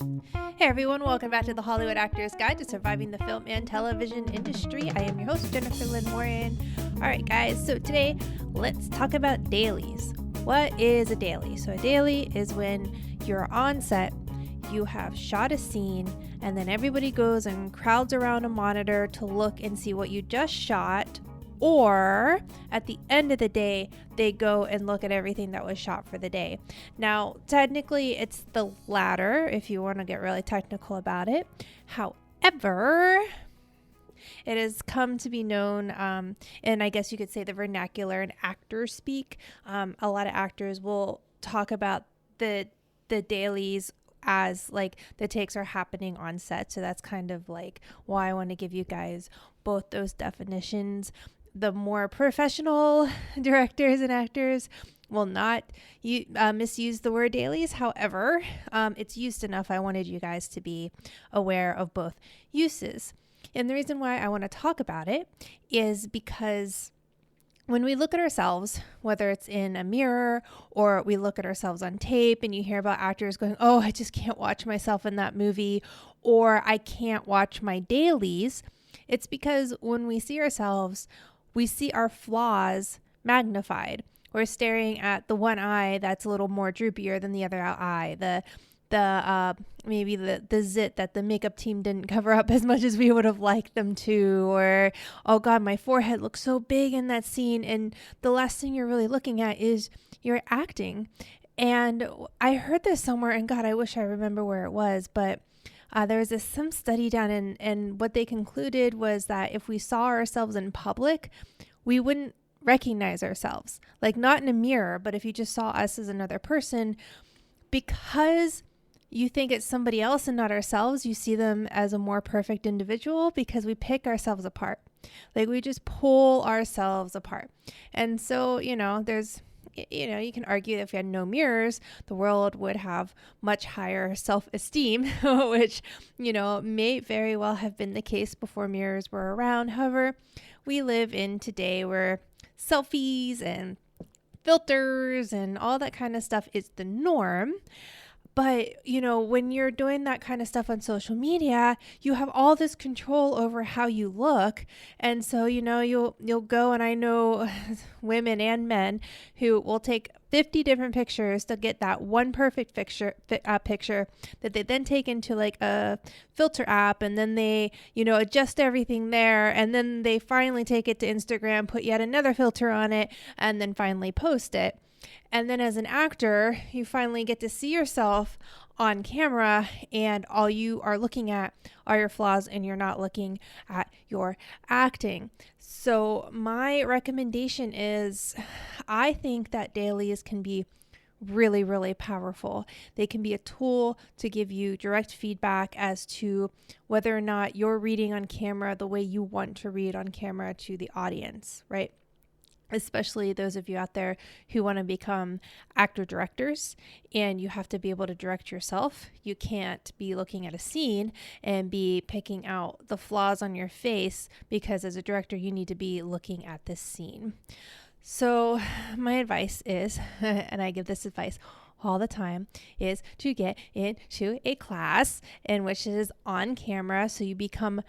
Hey everyone, welcome back to the Hollywood Actors Guide to Surviving the Film and Television Industry. I am your host, Jennifer Lynn Warren. Alright guys, so today let's talk about dailies. What is a daily? So a daily is when you're on set, you have shot a scene, and then everybody goes and crowds around a monitor to look and see what you just shot. Or at the end of the day, they go and look at everything that was shot for the day. Now, technically, it's the latter if you want to get really technical about it. However, it has come to be known, and I guess you could say the vernacular and actor speak. A lot of actors will talk about the dailies as like the takes are happening on set. So that's kind of like why I want to give you guys both those definitions. The more professional directors and actors will not misuse the word dailies. However, it's used enough. I wanted you guys to be aware of both uses. And the reason why I want to talk about it is because when we look at ourselves, whether it's in a mirror or we look at ourselves on tape and you hear about actors going, oh, I just can't watch myself in that movie, or I can't watch my dailies, it's because when we see ourselves, we see our flaws magnified. We're staring at the one eye that's a little more droopier than the other eye, maybe the zit that the makeup team didn't cover up as much as we would have liked them to, or, oh God, my forehead looks so big in that scene. And the last thing you're really looking at is your acting. And I heard this somewhere, and God, I wish I remember where it was, but there was some study done, and what they concluded was that if we saw ourselves in public, we wouldn't recognize ourselves. Like, not in a mirror, but if you just saw us as another person, because you think it's somebody else and not ourselves, you see them as a more perfect individual because we pick ourselves apart. Like, we just pull ourselves apart. And so, you can argue that if we had no mirrors, the world would have much higher self-esteem, which, may very well have been the case before mirrors were around. However, we live in today where selfies and filters and all that kind of stuff is the norm. But, when you're doing that kind of stuff on social media, you have all this control over how you look. And so, you'll go, and I know women and men who will take 50 different pictures to get that one perfect picture that they then take into like a filter app, and then they, adjust everything there. And then they finally take it to Instagram, put yet another filter on it, and then finally post it. And then as an actor, you finally get to see yourself on camera, and all you are looking at are your flaws, and you're not looking at your acting. So my recommendation is, I think that dailies can be really, really powerful. They can be a tool to give you direct feedback as to whether or not you're reading on camera the way you want to read on camera to the audience, right? Especially those of you out there who want to become actor directors, and you have to be able to direct yourself. You can't be looking at a scene and be picking out the flaws on your face, because as a director, you need to be looking at this scene. So my advice is, and I give this advice all the time, is to get into a class in which it is on camera, so you become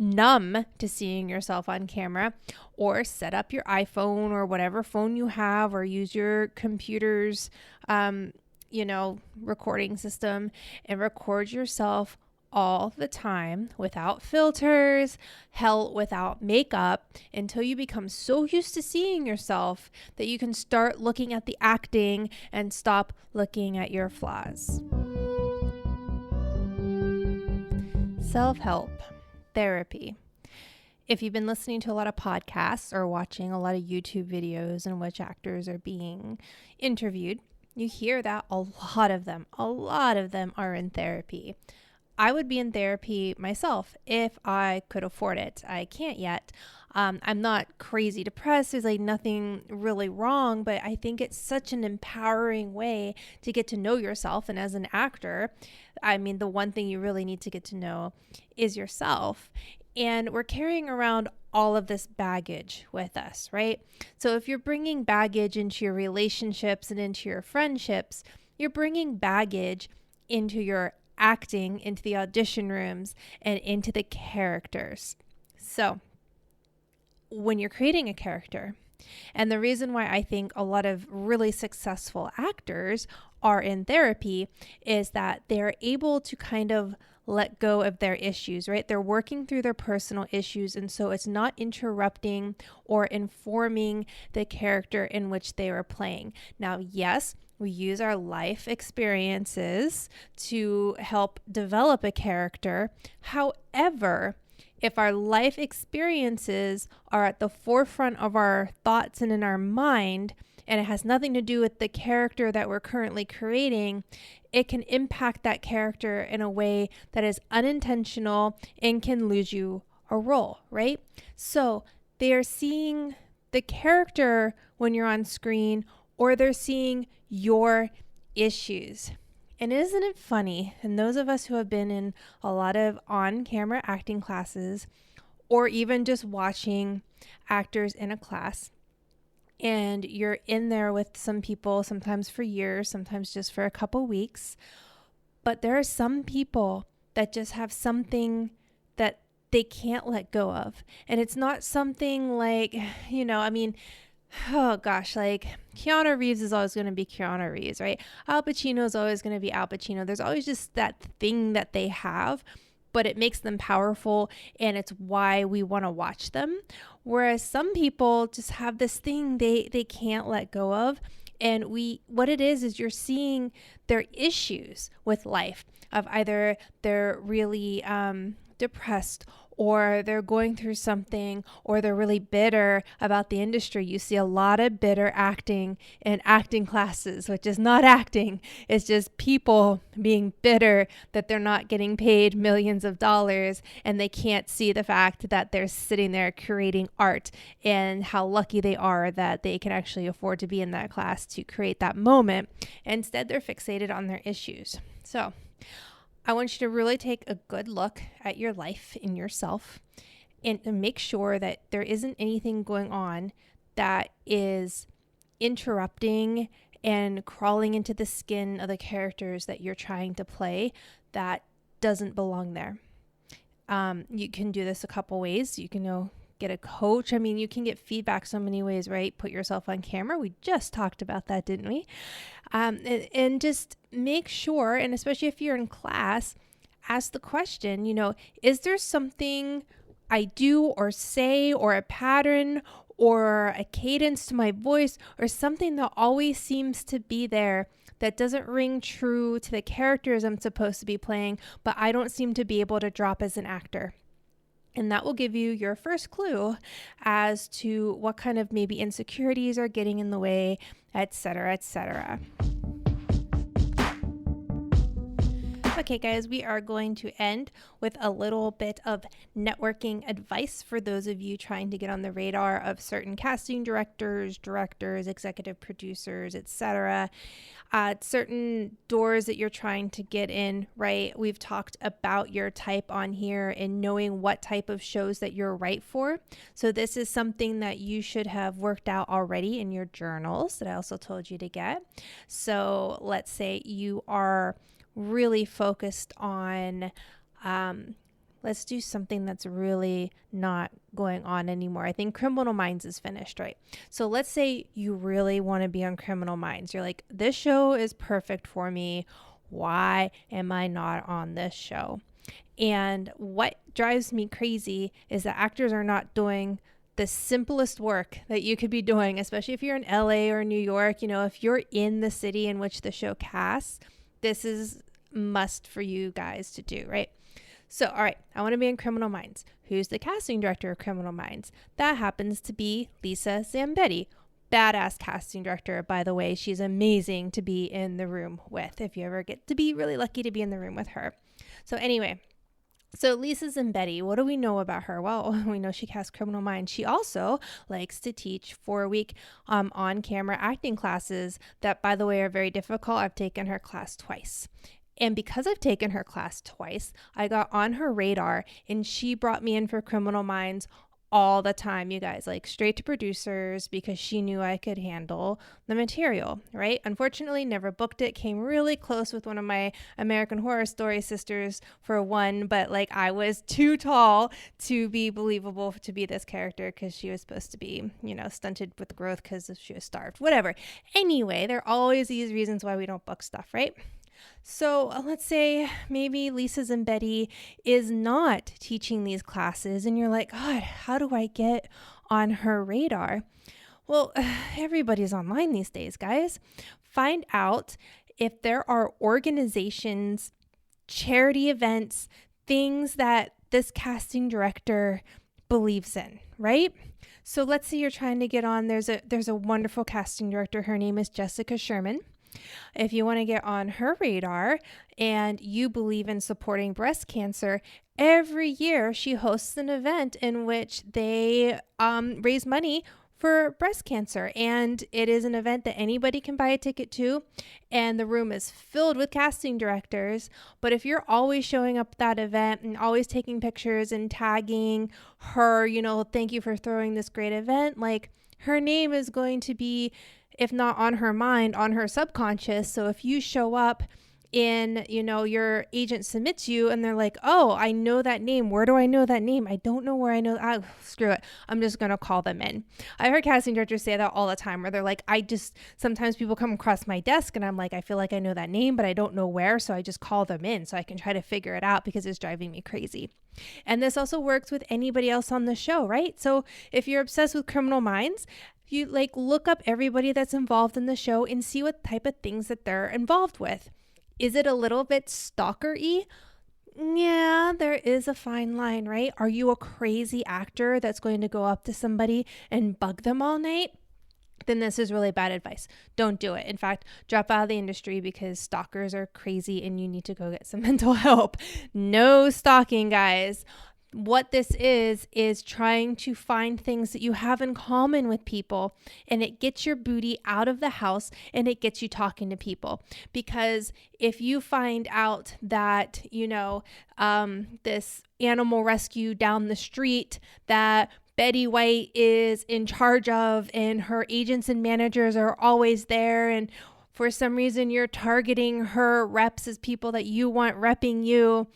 numb to seeing yourself on camera, or set up your iPhone or whatever phone you have, or use your computer's, recording system, and record yourself all the time without filters, without makeup, until you become so used to seeing yourself that you can start looking at the acting and stop looking at your flaws. Self-help. Therapy. If you've been listening to a lot of podcasts or watching a lot of YouTube videos in which actors are being interviewed, you hear that a lot of them are in therapy. I would be in therapy myself if I could afford it. I can't yet. I'm not crazy depressed. There's like nothing really wrong, but I think it's such an empowering way to get to know yourself. And as an actor, the one thing you really need to get to know is yourself. And we're carrying around all of this baggage with us, right? So if you're bringing baggage into your relationships and into your friendships, you're bringing baggage into your acting, into the audition rooms, and into the characters. So when you're creating a character, and the reason why I think a lot of really successful actors are in therapy is that they're able to kind of let go of their issues, right? They're working through their personal issues, and so it's not interrupting or informing the character in which they are playing. Now, yes, we use our life experiences to help develop a character. However, if our life experiences are at the forefront of our thoughts and in our mind, and it has nothing to do with the character that we're currently creating, it can impact that character in a way that is unintentional and can lose you a role, right? So they are seeing the character when you're on screen, or they're seeing your issues. And isn't it funny? And those of us who have been in a lot of on-camera acting classes, or even just watching actors in a class, and you're in there with some people, sometimes for years, sometimes just for a couple weeks, but there are some people that just have something that they can't let go of. And it's not something like, oh gosh, like Keanu Reeves is always going to be Keanu Reeves, right? Al Pacino is always going to be Al Pacino. There's always just that thing that they have, but it makes them powerful, and it's why we want to watch them. Whereas some people just have this thing they can't let go of. And what it is you're seeing their issues with life, of either they're really depressed, or they're going through something, or they're really bitter about the industry. You see a lot of bitter acting in acting classes, which is not acting. It's just people being bitter that they're not getting paid millions of dollars, and they can't see the fact that they're sitting there creating art, and how lucky they are that they can actually afford to be in that class to create that moment. Instead, they're fixated on their issues. So I want you to really take a good look at your life and yourself, and to make sure that there isn't anything going on that is interrupting and crawling into the skin of the characters that you're trying to play that doesn't belong there. You can do this a couple ways. You can get a coach. You can get feedback so many ways, right? Put yourself on camera. We just talked about that, didn't we? And just make sure, and especially if you're in class, ask the question, is there something I do or say, or a pattern or a cadence to my voice, or something that always seems to be there that doesn't ring true to the characters I'm supposed to be playing, but I don't seem to be able to drop as an actor? And that will give you your first clue as to what kind of maybe insecurities are getting in the way, etc., etc. Okay, guys, we are going to end with a little bit of networking advice for those of you trying to get on the radar of certain casting directors, executive producers, etc. Certain doors that you're trying to get in, right? We've talked about your type on here and knowing what type of shows that you're right for. So this is something that you should have worked out already in your journals that I also told you to get. So let's say you are really focused on, let's do something that's really not going on anymore. I think Criminal Minds is finished, right? So let's say you really want to be on Criminal Minds. You're like, this show is perfect for me. Why am I not on this show? And what drives me crazy is that actors are not doing the simplest work that you could be doing, especially if you're in LA or New York. If you're in the city in which the show casts, this is must for you guys to do, right? So, all right, I want to be in Criminal Minds. Who's the casting director of Criminal Minds? That happens to be Lisa Zambetti. Badass casting director, by the way. She's amazing to be in the room with, if you ever get to be really lucky to be in the room with her. So anyway, so Lisa Zambetti, what do we know about her? Well, we know she casts Criminal Minds. She also likes to teach 4-week on-camera acting classes that, by the way, are very difficult. I've taken her class twice. And because I've taken her class twice, I got on her radar, and she brought me in for Criminal Minds all the time, you guys, like straight to producers, because she knew I could handle the material, right? Unfortunately, never booked it. Came really close with one of my American Horror Story sisters for one, but like I was too tall to be believable to be this character, because she was supposed to be, stunted with growth because she was starved, whatever. Anyway, there are always these reasons why we don't book stuff, right? So let's say maybe Lisa's and Betty is not teaching these classes, and you're like, God, how do I get on her radar? Well, everybody's online these days, guys. Find out if there are organizations, charity events, things that this casting director believes in, right? So let's say you're trying to get on. There's a wonderful casting director. Her name is Jessica Sherman. If you want to get on her radar and you believe in supporting breast cancer, every year she hosts an event in which they raise money for breast cancer. And it is an event that anybody can buy a ticket to. And the room is filled with casting directors. But if you're always showing up at that event and always taking pictures and tagging her, thank you for throwing this great event, like her name is going to be, if not on her mind, on her subconscious. So if you show up in, your agent submits you and they're like, oh, I know that name. Where do I know that name? I don't know where I know. Screw it. I'm just going to call them in. I heard casting directors say that all the time, where they're like, sometimes people come across my desk and I'm like, I feel like I know that name, but I don't know where. So I just call them in so I can try to figure it out, because it's driving me crazy. And this also works with anybody else on the show, right? So if you're obsessed with Criminal Minds, you look up everybody that's involved in the show and see what type of things that they're involved with. Is it a little bit stalker-y? Yeah, there is a fine line, right? Are you a crazy actor that's going to go up to somebody and bug them all night? Then this is really bad advice. Don't do it. In fact, drop out of the industry, because stalkers are crazy and you need to go get some mental help. No stalking, guys. What this is trying to find things that you have in common with people, and it gets your booty out of the house and it gets you talking to people. Because if you find out that, this animal rescue down the street that Betty White is in charge of, and her agents and managers are always there, and for some reason you're targeting her reps as people that you want repping you,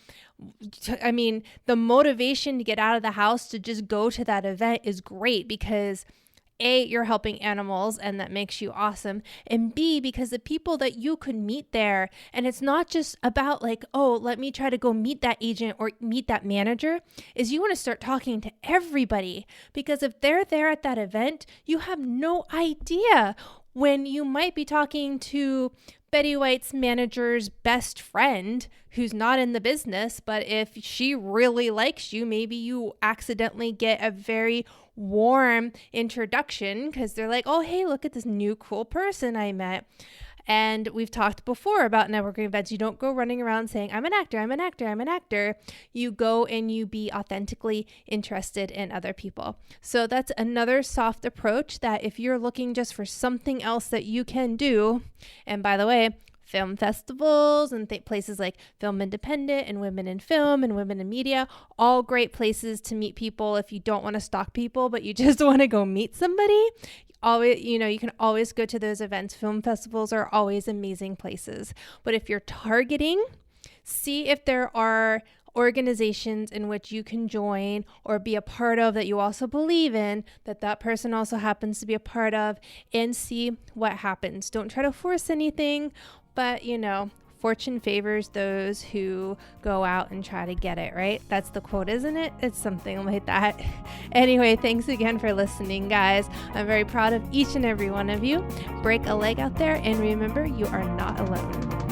I mean, the motivation to get out of the house to just go to that event is great, because A, you're helping animals and that makes you awesome. And B, because the people that you could meet there, and it's not just about like, oh, let me try to go meet that agent or meet that manager, is you want to start talking to everybody. Because if they're there at that event, you have no idea when you might be talking to Betty White's manager's best friend who's not in the business, but if she really likes you, maybe you accidentally get a very warm introduction because they're like, oh, hey, look at this new cool person I met. And we've talked before about networking events. You don't go running around saying, I'm an actor, I'm an actor, I'm an actor. You go and you be authentically interested in other people. So that's another soft approach, that if you're looking just for something else that you can do, and by the way, film festivals and places like Film Independent and Women in Film and Women in Media, all great places to meet people if you don't want to stalk people, but you just want to go meet somebody. Always, you can always go to those events. Film festivals are always amazing places. But if you're targeting, see if there are organizations in which you can join or be a part of that you also believe in, that person also happens to be a part of, and see what happens. Don't try to force anything, but fortune favors those who go out and try to get it, right? That's the quote, isn't it? It's something like that. Anyway, thanks again for listening, guys. I'm very proud of each and every one of you. Break a leg out there, and remember, you are not alone.